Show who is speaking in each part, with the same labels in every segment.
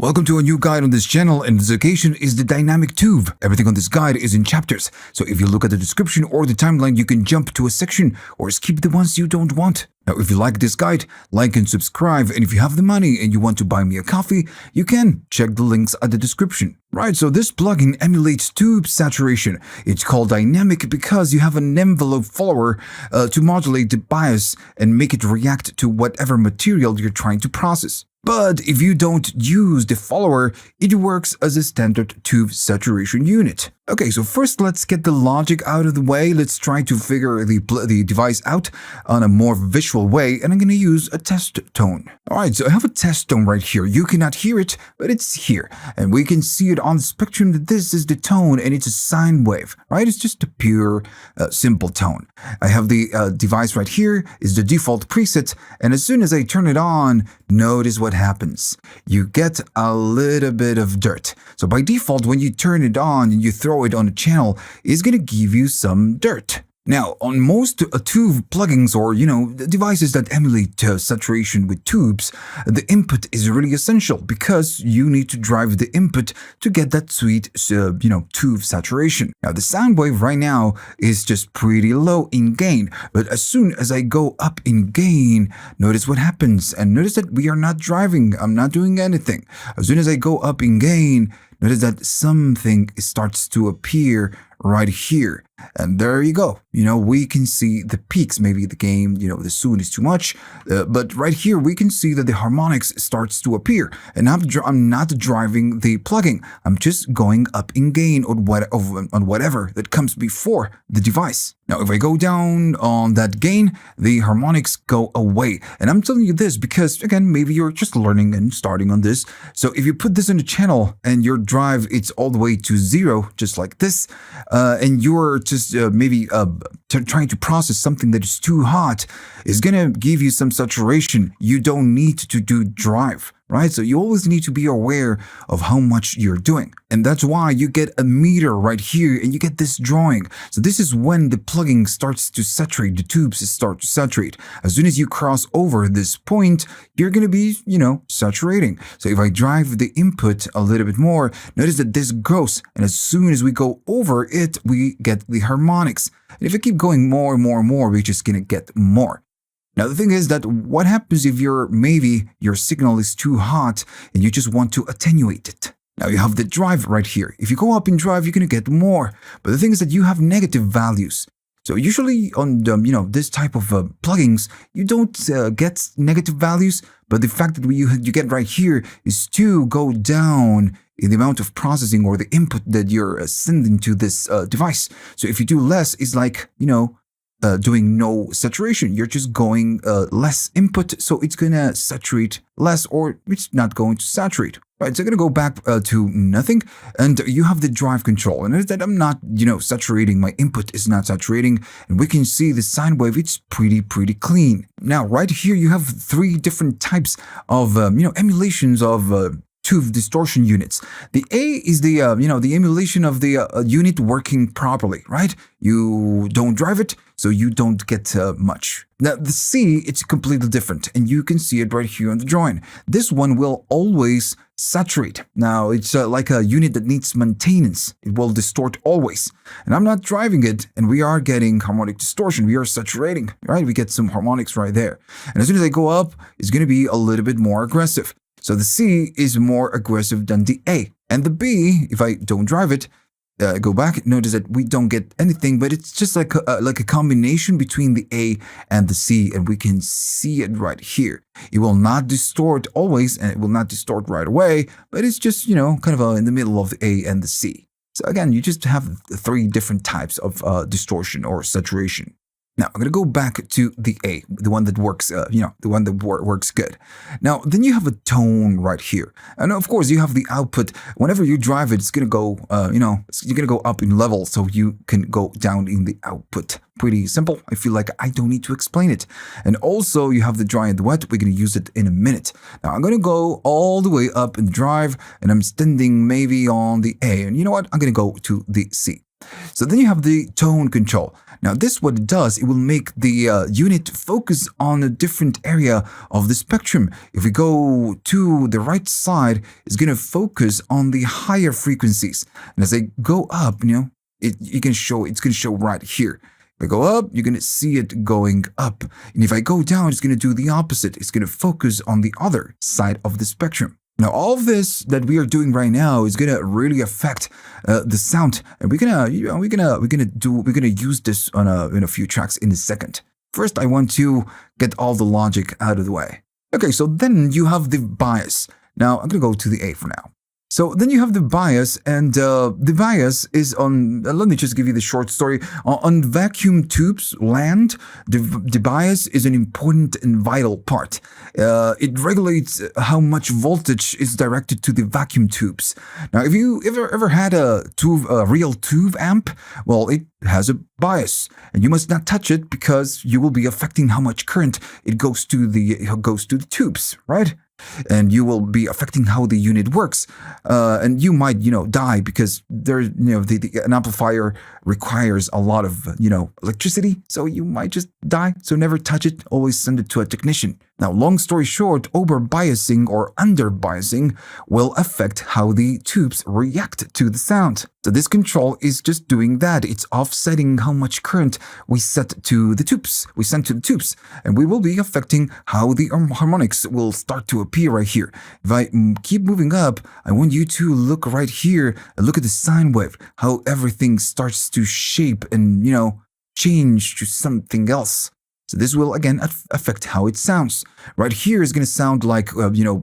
Speaker 1: Welcome to a new guide on this channel, and this occasion is the dynamic tube. Everything on this guide is in chapters, so if you look at the description or the timeline, you can jump to a section or skip the ones you don't want. Now, if you like this guide, like and subscribe, and if you have the money and you want to buy me a coffee, you can check the links at the description. Right, so this plugin emulates tube saturation. It's called dynamic because you have an envelope follower to modulate the bias and make it react to whatever material you're trying to process. But if you don't use the follower, it works as a standard tube saturation unit. Okay, so first let's get the logic out of the way. Let's try to figure the device out on a more visual way, and I'm going to use a test tone. Alright, so I have a test tone right here. You cannot hear it, but it's here. And we can see it on the spectrum that this is the tone, and it's a sine wave, right? It's just a pure, simple tone. I have the device right here, is the default preset, and as soon as I turn it on, notice what happens. You get a little bit of dirt. So by default, when you turn it on and you throw it on a channel, it's going to give you some dirt. Now, on most tube plugins or, devices that emulate saturation with tubes, the input is really essential because you need to drive the input to get that sweet, tube saturation. Now, the sound wave right now is just pretty low in gain, but as soon as I go up in gain, notice what happens. And notice that we are not driving. I'm not doing anything. As soon as I go up in gain, notice that something starts to appear right here. And there you go. We can see the peaks. Maybe the gain, the soon is too much. But right here, we can see that the harmonics starts to appear. And I'm not driving the plugin. I'm just going up in gain on whatever that comes before the device. Now, if I go down on that gain, the harmonics go away. And I'm telling you this because, again, maybe you're just learning and starting on this. So if you put this in the channel and your drive, it's all the way to 0, just like this, and you're just maybe trying to process something that is too hot, is going to give you some saturation. You don't need to do drive, right? So you always need to be aware of how much you're doing. And that's why you get a meter right here and you get this drawing. So this is when the plugin starts to saturate, the tubes start to saturate. As soon as you cross over this point, you're going to be, saturating. So if I drive the input a little bit more, notice that this grows. And as soon as we go over it, we get the harmonics. And if I keep going more and more and more, we're just going to get more. Now, the thing is that what happens if maybe your signal is too hot and you just want to attenuate it? Now, you have the drive right here. If you go up in drive, you're going to get more. But the thing is that you have negative values. So usually on this type of plugins, you don't get negative values. But the fact that you get right here is to go down in the amount of processing or the input that you're sending to this device. So if you do less, it's like, doing no saturation. You're just going less input, so it's going to saturate less, or it's not going to saturate. Right, so I'm going to go back to nothing, and you have the drive control. And notice that I'm not, saturating. My input is not saturating, and we can see the sine wave. It's pretty clean. Now, right here, you have 3 different types of, emulations of tube distortion units. The A is the the emulation of the unit working properly, right? You don't drive it, so you don't get much. Now the C, it's completely different, and you can see it right here on the drawing. This one will always saturate. Now it's like a unit that needs maintenance. It will distort always, and I'm not driving it, and we are getting harmonic distortion. We are saturating, right? We get some harmonics right there, and as soon as I go up, it's going to be a little bit more aggressive. So the C is more aggressive than the A. And the B, if I don't drive it, go back, notice that we don't get anything, but it's just like a combination between the A and the C, and we can see it right here. It will not distort always, and it will not distort right away, but it's just, kind of in the middle of the A and the C. So again, you just have 3 different types of distortion or saturation. Now, I'm going to go back to the A, the one that works, the one that works good. Now, then you have a tone right here. And of course, you have the output. Whenever you drive it, it's going to go, you're going to go up in level, so you can go down in the output. Pretty simple. I feel like I don't need to explain it. And also, you have the dry and the wet. We're going to use it in a minute. Now, I'm going to go all the way up in the drive, and I'm standing maybe on the A. And you know what? I'm going to go to the C. So then you have the tone control. Now this what it does, it will make the unit focus on a different area of the spectrum. If we go to the right side, it's going to focus on the higher frequencies. And as I go up, it's going to show right here. If I go up, you're going to see it going up. And if I go down, it's going to do the opposite. It's going to focus on the other side of the spectrum. Now, all of this that we are doing right now is gonna really affect the sound, and we're gonna use this on in a few tracks in a second. First, I want to get all the logic out of the way. Okay, so then you have the bias. Now, I'm gonna go to the A for now. So then you have the bias, and the bias is on, let me just give you the short story. On vacuum tubes land, the bias is an important and vital part. It regulates how much voltage is directed to the vacuum tubes. Now, if you ever had a real tube amp, well, it has a bias, and you must not touch it because you will be affecting how much current it goes to the tubes, right? And you will be affecting how the unit works, and you might, die because an amplifier requires a lot of, electricity, so you might just die. So never touch it. Always send it to a technician. Now, long story short, over-biasing or under-biasing will affect how the tubes react to the sound. So this control is just doing that. It's offsetting how much current we set to the tubes. And we will be affecting how the harmonics will start to appear right here. If I keep moving up, I want you to look right here and look at the sine wave, how everything starts to shape and, change to something else. So this will, again, affect how it sounds. Right here is going to sound like,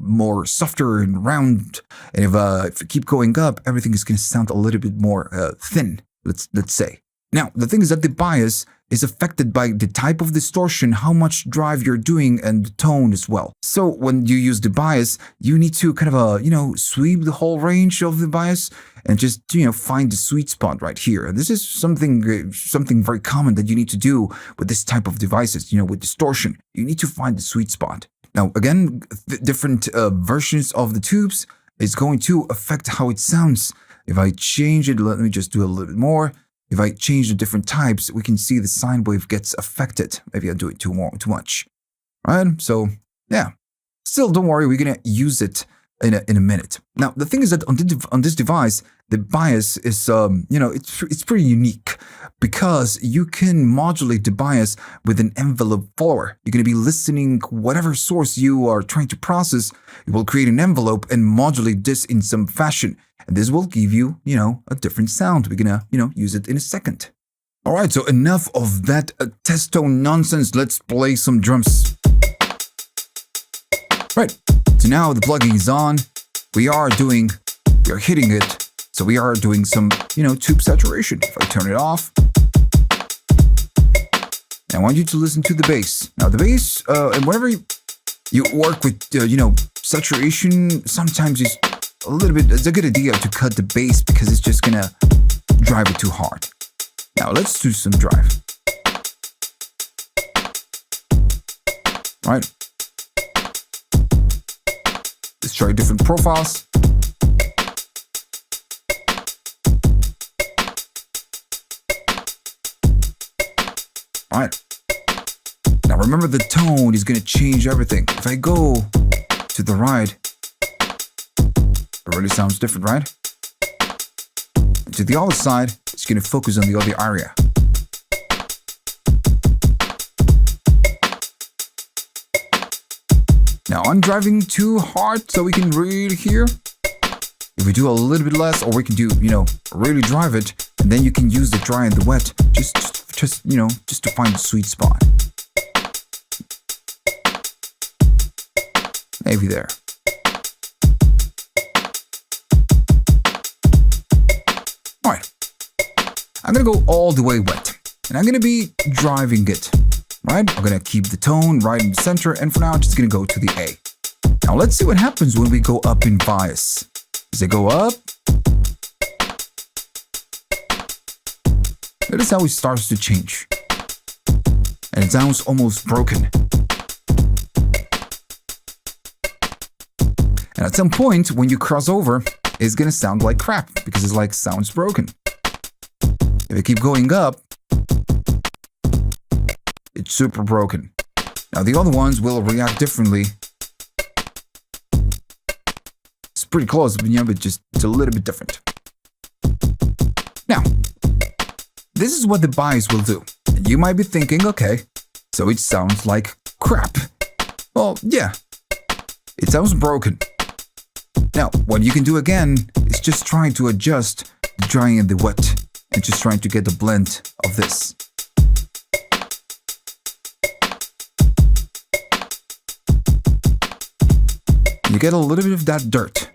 Speaker 1: more softer and round. And if you keep going up, everything is going to sound a little bit more thin, let's say. Now, the thing is that the bias is affected by the type of distortion, how much drive you're doing, and the tone as well. So when you use the bias, you need to kind of, sweep the whole range of the bias and just, find the sweet spot right here. And this is something very common that you need to do with this type of devices, with distortion. You need to find the sweet spot. Now, again, different versions of the tubes is going to affect how it sounds. If I change it, let me just do a little bit more. If I change the different types, we can see the sine wave gets affected. Maybe I do it too much, right? So yeah, still don't worry, we're gonna use it in a minute. Now the thing is that on this device, the bias is it's pretty unique because you can modulate the bias with an envelope follower. You're gonna be listening whatever source you are trying to process. You will create an envelope and modulate this in some fashion. And this will give you, a different sound. We're gonna, use it in a second. All right, so enough of that test tone nonsense. Let's play some drums. Right, so now the plugin is on. We are hitting it. So we are doing some, tube saturation. If I turn it off, I want you to listen to the bass. Now the bass, and whenever you work with, saturation, sometimes it's a good idea to cut the bass because it's just gonna drive it too hard. Now let's do some drive. Right. Let's try different profiles. All right. Now remember, the tone is gonna change everything. If I go to the right, it really sounds different, right? And to the other side, it's going to focus on the other area. Now, I'm driving too hard, so we can really hear. If we do a little bit less, or we can do, really drive it, and then you can use the dry and the wet, just to find the sweet spot. Maybe there. All right, I'm gonna go all the way wet, and I'm gonna be driving it, right? I'm gonna keep the tone right in the center, and for now, I'm just gonna go to the A. Now let's see what happens when we go up in bias. As I go up, notice how it starts to change, and it sounds almost broken. And at some point, when you cross over, it's gonna sound like crap because it's like sounds broken. If I keep going up, it's super broken. Now the other ones will react differently. It's pretty close, but yeah, but just it's a little bit different. Now, this is what the bias will do. And you might be thinking, okay, so it sounds like crap. Well, yeah, it sounds broken. Now, what you can do again is just trying to adjust the dry and the wet, and just trying to get the blend of this. You get a little bit of that dirt.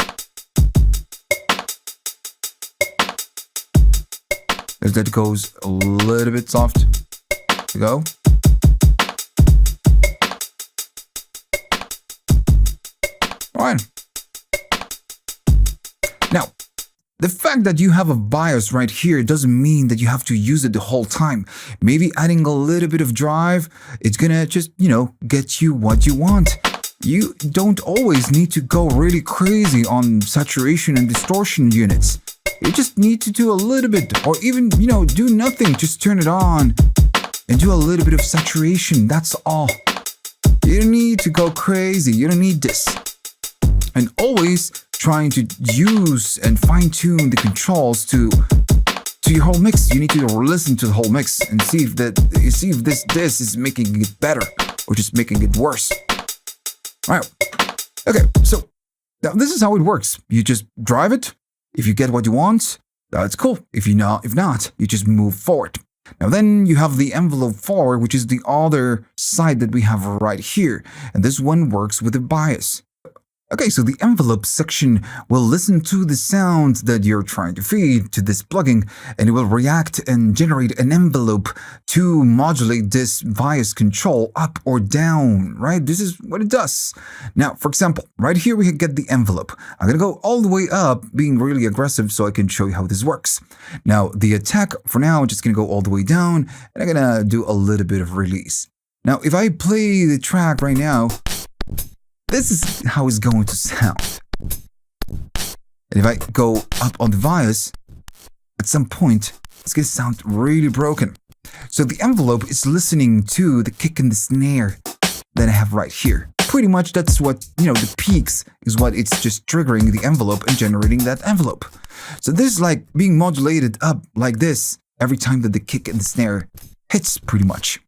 Speaker 1: As that goes a little bit soft. There we go. All right. Now, the fact that you have a bias right here doesn't mean that you have to use it the whole time. Maybe adding a little bit of drive, it's gonna just, get you what you want. You don't always need to go really crazy on saturation and distortion units. You just need to do a little bit, or even, do nothing. Just turn it on and do a little bit of saturation. That's all. You don't need to go crazy. You don't need this. And always trying to use and fine-tune the controls to your whole mix. You need to listen to the whole mix and see if this is making it better or just making it worse. All right. Okay, so now this is how it works. You just drive it. If you get what you want, that's cool. If not, you just move forward. Now then you have the envelope forward, which is the other side that we have right here. And this one works with a bias. Okay, so the envelope section will listen to the sound that you're trying to feed to this plugin, and it will react and generate an envelope to modulate this bias control up or down, right? This is what it does. Now, for example, right here we get the envelope. I'm going to go all the way up, being really aggressive so I can show you how this works. Now, the attack, for now, I'm just going to go all the way down, and I'm going to do a little bit of release. Now, if I play the track right now, this is how it's going to sound. And if I go up on the bias, at some point, it's going to sound really broken. So the envelope is listening to the kick and the snare that I have right here. Pretty much that's what, the peaks is what it's just triggering the envelope and generating that envelope. So this is like being modulated up like this every time that the kick and the snare hits pretty much.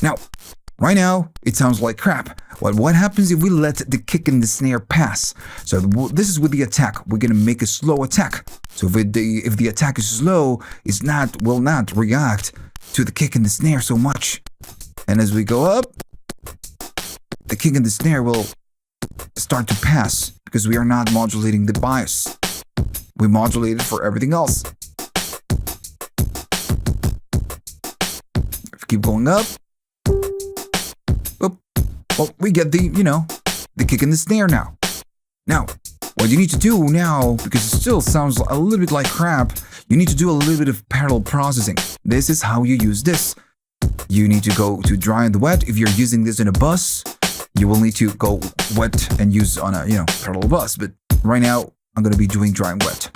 Speaker 1: Now, right now, it sounds like crap. Well, what happens if we let the kick and the snare pass? So this is with the attack. We're going to make a slow attack. So if the attack is slow, it will not react to the kick and the snare so much. And as we go up, the kick and the snare will start to pass because we are not modulating the bias. We modulate it for everything else. If we keep going up, well, we get the kick and the snare now. Now, what you need to do now, because it still sounds a little bit like crap, you need to do a little bit of parallel processing. This is how you use this. You need to go to dry and the wet. If you're using this in a bus, you will need to go wet and use on a, parallel bus. But right now, I'm going to be doing dry and wet.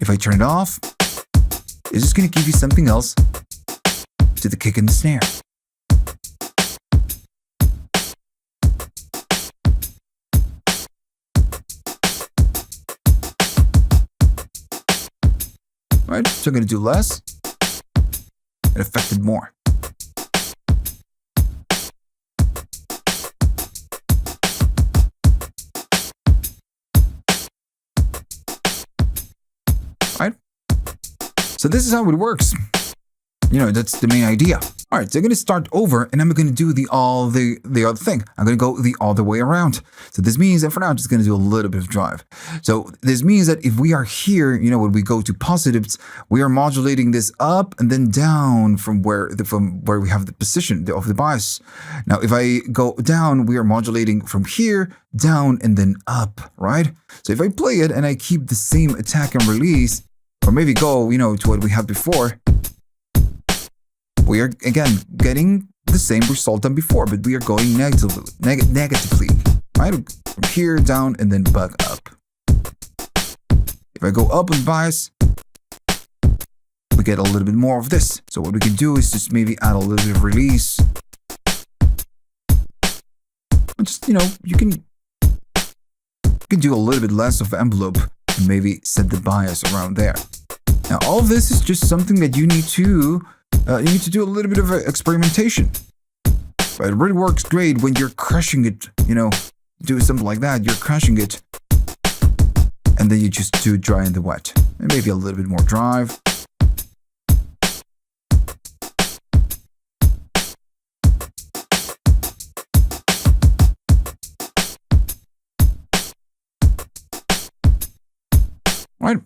Speaker 1: If I turn it off, it's just going to give you something else to the kick and the snare. Right, so I'm going to do less. It affected more. Right? So this is how it works. That's the main idea. All right, so I'm going to start over and I'm going to do the other thing. I'm going to go the other way around. So this means that for now, I'm just going to do a little bit of drive. So this means that if we are here, when we go to positives, we are modulating this up and then down from where we have the position of the bias. Now, if I go down, we are modulating from here, down, and then up, right? So if I play it and I keep the same attack and release, or maybe go, to what we had before, we are, again, getting the same result than before, but we are going negatively, right? From here, down, and then back up. If I go up on bias, we get a little bit more of this. So what we can do is just maybe add a little bit of release. Just, you can do a little bit less of envelope and maybe set the bias around there. Now, all of this is just something that you need to do a little bit of experimentation. But it really works great when you're crushing it, do something like that. You're crushing it. And then you just do dry and the wet. And maybe a little bit more drive. Right.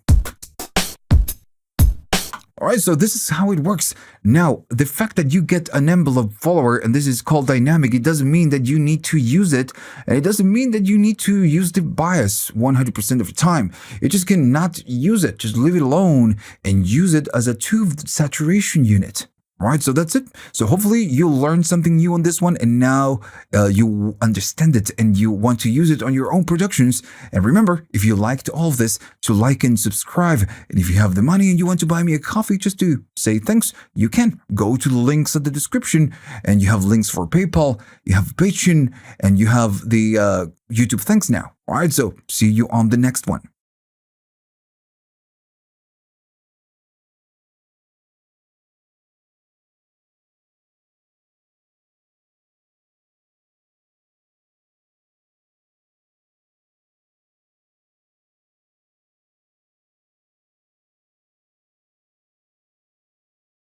Speaker 1: Alright, so this is how it works. Now, the fact that you get an envelope follower, and this is called dynamic, it doesn't mean that you need to use it, and it doesn't mean that you need to use the bias 100% of the time. You just cannot use it. Just leave it alone and use it as a tube saturation unit. Right, so that's it. So hopefully you learned something new on this one, and now you understand it and you want to use it on your own productions. And remember, if you liked all of this, to like and subscribe. And if you have the money and you want to buy me a coffee just to say thanks, you can go to the links in the description, and you have links for PayPal, you have Patreon, and you have the YouTube thanks now. All right, so see you on the next one.